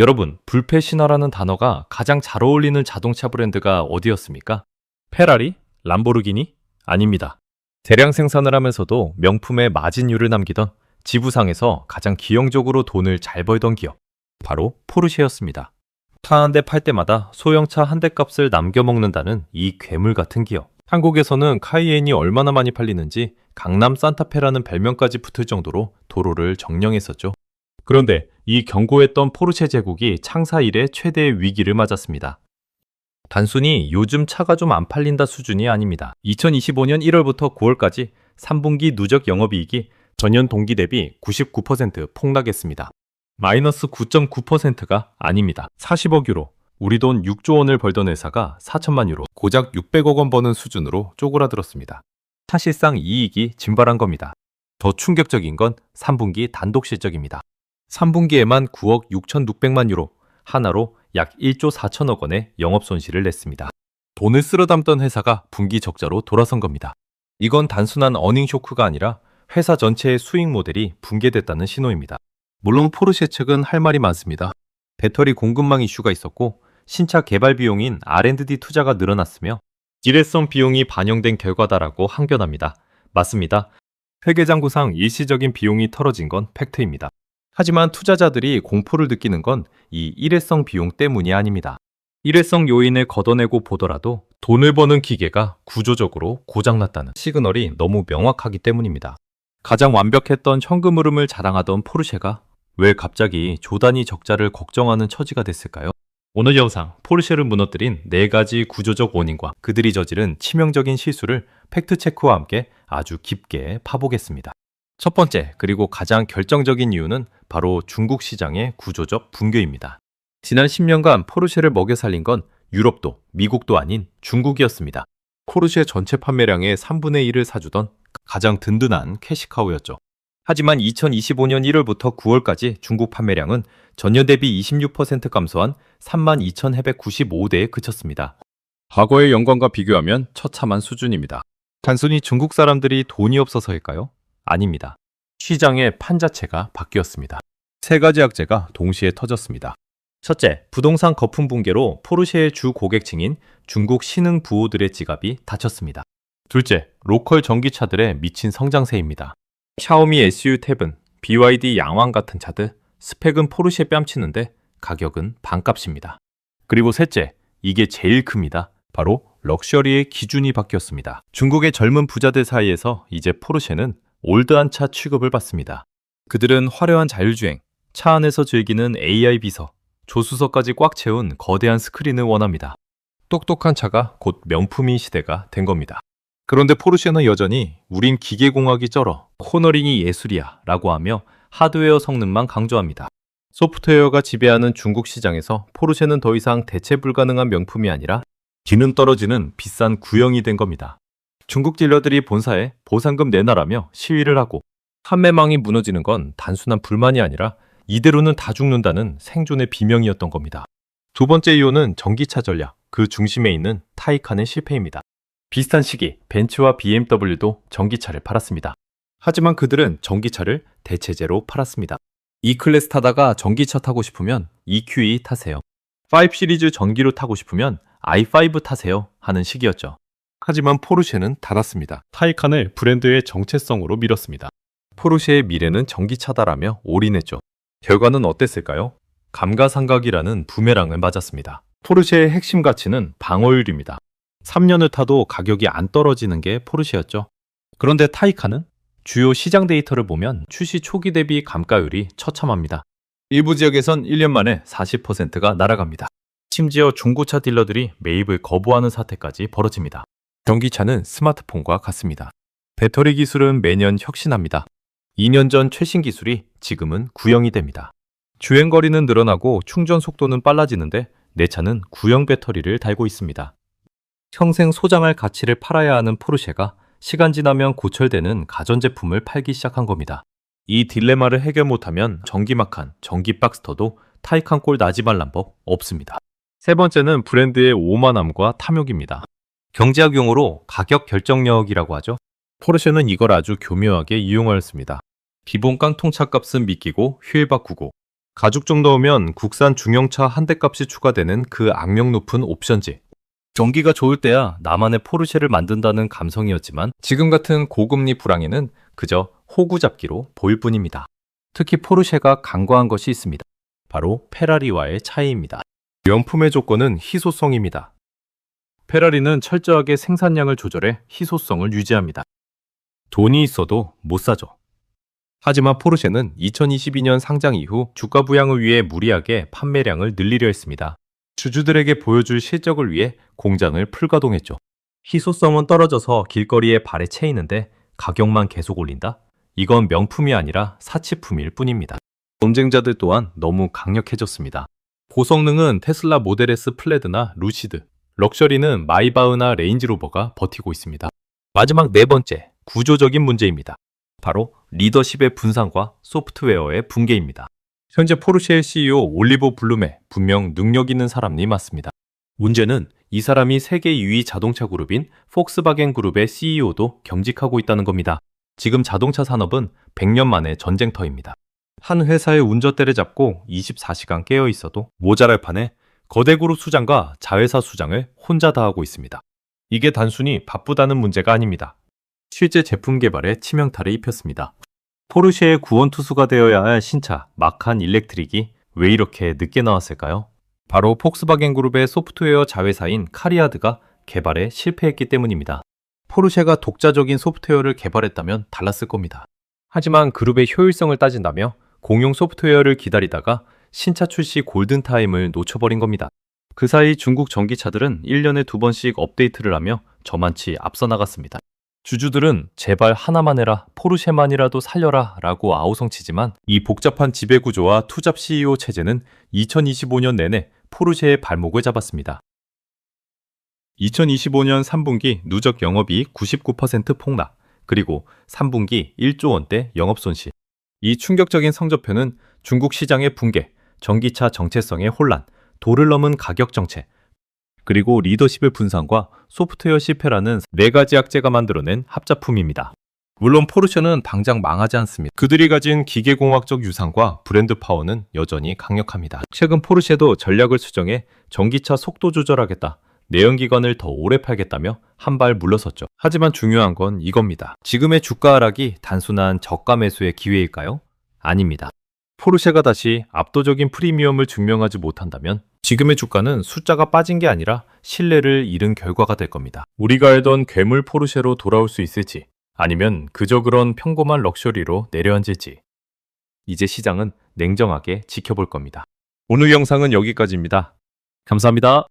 여러분, 불패 신화라는 단어가 가장 잘 어울리는 자동차 브랜드가 어디였습니까? 페라리? 람보르기니? 아닙니다. 대량 생산을 하면서도 명품의 마진율을 남기던 지부상에서 가장 기형적으로 돈을 잘 벌던 기업, 바로 포르쉐였습니다. 차 한 대 팔 때마다 소형차 한 대 값을 남겨먹는다는 이 괴물 같은 기업. 한국에서는 카이엔이 얼마나 많이 팔리는지 강남 산타페라는 별명까지 붙을 정도로 도로를 정령했었죠. 그런데 이 견고했던 포르쉐 제국이 창사 이래 최대의 위기를 맞았습니다. 단순히 요즘 차가 좀 안 팔린다 수준이 아닙니다. 2025년 1월부터 9월까지 3분기 누적 영업이익이 전년 동기 대비 99% 폭락했습니다. 마이너스 9.9%가 아닙니다. 40억 유로, 우리 돈 6조 원을 벌던 회사가 4천만 유로, 고작 600억 원 버는 수준으로 쪼그라들었습니다. 사실상 이익이 증발한 겁니다. 더 충격적인 건 3분기 단독 실적입니다. 3분기에만 9억 6,600만 유로, 하나로 약 1조 4천억 원의 영업 손실을 냈습니다. 돈을 쓸어 담던 회사가 분기 적자로 돌아선 겁니다. 이건 단순한 어닝 쇼크가 아니라 회사 전체의 수익 모델이 붕괴됐다는 신호입니다. 물론 포르쉐 측은 할 말이 많습니다. 배터리 공급망 이슈가 있었고 신차 개발 비용인 R&D 투자가 늘어났으며 일회성 비용이 반영된 결과다라고 항변합니다. 맞습니다. 회계장부상 일시적인 비용이 털어진 건 팩트입니다. 하지만 투자자들이 공포를 느끼는 건 이 일회성 비용 때문이 아닙니다. 일회성 요인을 걷어내고 보더라도 돈을 버는 기계가 구조적으로 고장났다는 시그널이 너무 명확하기 때문입니다. 가장 완벽했던 현금 흐름을 자랑하던 포르쉐가 왜 갑자기 조단위 적자를 걱정하는 처지가 됐을까요? 오늘 영상 포르쉐를 무너뜨린 4가지 구조적 원인과 그들이 저지른 치명적인 실수를 팩트체크와 함께 아주 깊게 파보겠습니다. 첫 번째, 그리고 가장 결정적인 이유는 바로 중국 시장의 구조적 붕괴입니다. 지난 10년간 포르쉐를 먹여 살린 건 유럽도 미국도 아닌 중국이었습니다. 포르쉐 전체 판매량의 3분의 1을 사주던 가장 든든한 캐시카우였죠. 하지만 2025년 1월부터 9월까지 중국 판매량은 전년 대비 26% 감소한 32,295대에 그쳤습니다. 과거의 연관과 비교하면 처참한 수준입니다. 단순히 중국 사람들이 돈이 없어서일까요? 아닙니다. 시장의 판 자체가 바뀌었습니다. 3가지 악재가 동시에 터졌습니다. 첫째, 부동산 거품 붕괴로 포르쉐의 주 고객층인 중국 신흥 부호들의 지갑이 닫혔습니다. 둘째, 로컬 전기차들의 미친 성장세입니다. 샤오미 SU7, BYD 양왕 같은 차들, 스펙은 포르쉐 뺨치는데 가격은 반값입니다. 그리고 셋째, 이게 제일 큽니다. 바로 럭셔리의 기준이 바뀌었습니다. 중국의 젊은 부자들 사이에서 이제 포르쉐는 올드한 차 취급을 받습니다. 그들은 화려한 자율주행, 차 안에서 즐기는 AI 비서, 조수석까지 꽉 채운 거대한 스크린을 원합니다. 똑똑한 차가 곧 명품인 시대가 된 겁니다. 그런데 포르쉐는 여전히 우린 기계공학이 쩔어, 코너링이 예술이야 라고 하며 하드웨어 성능만 강조합니다. 소프트웨어가 지배하는 중국 시장에서 포르쉐는 더 이상 대체 불가능한 명품이 아니라 기능 떨어지는 비싼 구형이 된 겁니다. 중국 딜러들이 본사에 보상금 내놔라며 시위를 하고 판매망이 무너지는 건 단순한 불만이 아니라 이대로는 다 죽는다는 생존의 비명이었던 겁니다. 두 번째 이유는 전기차 전략, 그 중심에 있는 타이칸의 실패입니다. 비슷한 시기 벤츠와 BMW도 전기차를 팔았습니다. 하지만 그들은 전기차를 대체제로 팔았습니다. E클래스 타다가 전기차 타고 싶으면 EQE 타세요. 5 시리즈 전기로 타고 싶으면 i5 타세요 하는 식이었죠. 하지만 포르쉐는 달았습니다. 타이칸을 브랜드의 정체성으로 밀었습니다. 포르쉐의 미래는 전기차다라며 올인했죠. 결과는 어땠을까요? 감가상각이라는 부메랑을 맞았습니다. 포르쉐의 핵심 가치는 방어율입니다. 3년을 타도 가격이 안 떨어지는 게 포르쉐였죠. 그런데 타이칸은 주요 시장 데이터를 보면 출시 초기 대비 감가율이 처참합니다. 일부 지역에선 1년 만에 40%가 날아갑니다. 심지어 중고차 딜러들이 매입을 거부하는 사태까지 벌어집니다. 전기차는 스마트폰과 같습니다. 배터리 기술은 매년 혁신합니다. 2년 전 최신 기술이 지금은 구형이 됩니다. 주행거리는 늘어나고 충전 속도는 빨라지는데 내 차는 구형 배터리를 달고 있습니다. 평생 소장할 가치를 팔아야 하는 포르쉐가 시간 지나면 고철되는 가전제품을 팔기 시작한 겁니다. 이 딜레마를 해결 못하면 전기마칸, 전기 박스터도 타이칸 꼴 나지 말란 법 없습니다. 세 번째는 브랜드의 오만함과 탐욕입니다. 경제학 용어로 가격 결정력이라고 하죠. 포르쉐는 이걸 아주 교묘하게 이용하였습니다. 기본 깡통차 값은 믿기고 휠 바꾸고 가죽 정도면 국산 중형차 한 대 값이 추가되는 그 악명 높은 옵션지. 경기가 좋을 때야 나만의 포르쉐를 만든다는 감성이었지만 지금 같은 고금리 불황에는 그저 호구 잡기로 보일 뿐입니다. 특히 포르쉐가 간과한 것이 있습니다. 바로 페라리와의 차이입니다. 명품의 조건은 희소성입니다. 페라리는 철저하게 생산량을 조절해 희소성을 유지합니다. 돈이 있어도 못 사죠. 하지만 포르쉐는 2022년 상장 이후 주가 부양을 위해 무리하게 판매량을 늘리려 했습니다. 주주들에게 보여줄 실적을 위해 공장을 풀가동했죠. 희소성은 떨어져서 길거리에 발에 채이는데 가격만 계속 올린다? 이건 명품이 아니라 사치품일 뿐입니다. 경쟁자들 또한 너무 강력해졌습니다. 고성능은 테슬라 모델 S 플레드나 루시드, 럭셔리는 마이바흐나 레인지로버가 버티고 있습니다. 마지막 네 번째, 구조적인 문제입니다. 바로 리더십의 분산과 소프트웨어의 붕괴입니다. 현재 포르쉐의 CEO 올리버 블룸에 분명 능력 있는 사람이 맞습니다. 문제는 이 사람이 세계 2위 자동차 그룹인 폭스바겐 그룹의 CEO도 겸직하고 있다는 겁니다. 지금 자동차 산업은 100년 만에 전쟁터입니다. 한 회사의 운전대를 잡고 24시간 깨어 있어도 모자랄 판에 거대 그룹 수장과 자회사 수장을 혼자 다 하고 있습니다. 이게 단순히 바쁘다는 문제가 아닙니다. 실제 제품 개발에 치명타를 입혔습니다. 포르쉐의 구원투수가 되어야 할 신차 마칸 일렉트릭이 왜 이렇게 늦게 나왔을까요? 바로 폭스바겐 그룹의 소프트웨어 자회사인 카리아드가 개발에 실패했기 때문입니다. 포르쉐가 독자적인 소프트웨어를 개발했다면 달랐을 겁니다. 하지만 그룹의 효율성을 따진다며 공용 소프트웨어를 기다리다가 신차 출시 골든타임을 놓쳐버린 겁니다. 그 사이 중국 전기차들은 1년에 2번씩 업데이트를 하며 저만치 앞서 나갔습니다. 주주들은 제발 하나만 해라, 포르쉐만이라도 살려라 라고 아우성치지만 이 복잡한 지배구조와 투잡 CEO 체제는 2025년 내내 포르쉐의 발목을 잡았습니다. 2025년 3분기 누적 영업이익 99% 폭락, 그리고 3분기 1조 원대 영업손실. 이 충격적인 성적표는 중국 시장의 붕괴, 전기차 정체성의 혼란, 도를 넘은 가격 정체, 그리고 리더십의 분산과 소프트웨어 실패라는 네 가지 악재가 만들어낸 합작품입니다. 물론 포르쉐는 당장 망하지 않습니다. 그들이 가진 기계공학적 유산과 브랜드 파워는 여전히 강력합니다. 최근 포르쉐도 전략을 수정해 전기차 속도 조절하겠다, 내연기관을 더 오래 팔겠다며 한 발 물러섰죠. 하지만 중요한 건 이겁니다. 지금의 주가 하락이 단순한 저가 매수의 기회일까요? 아닙니다. 포르쉐가 다시 압도적인 프리미엄을 증명하지 못한다면 지금의 주가는 숫자가 빠진 게 아니라 신뢰를 잃은 결과가 될 겁니다. 우리가 알던 괴물 포르쉐로 돌아올 수 있을지, 아니면 그저 그런 평범한 럭셔리로 내려앉을지, 이제 시장은 냉정하게 지켜볼 겁니다. 오늘 영상은 여기까지입니다. 감사합니다.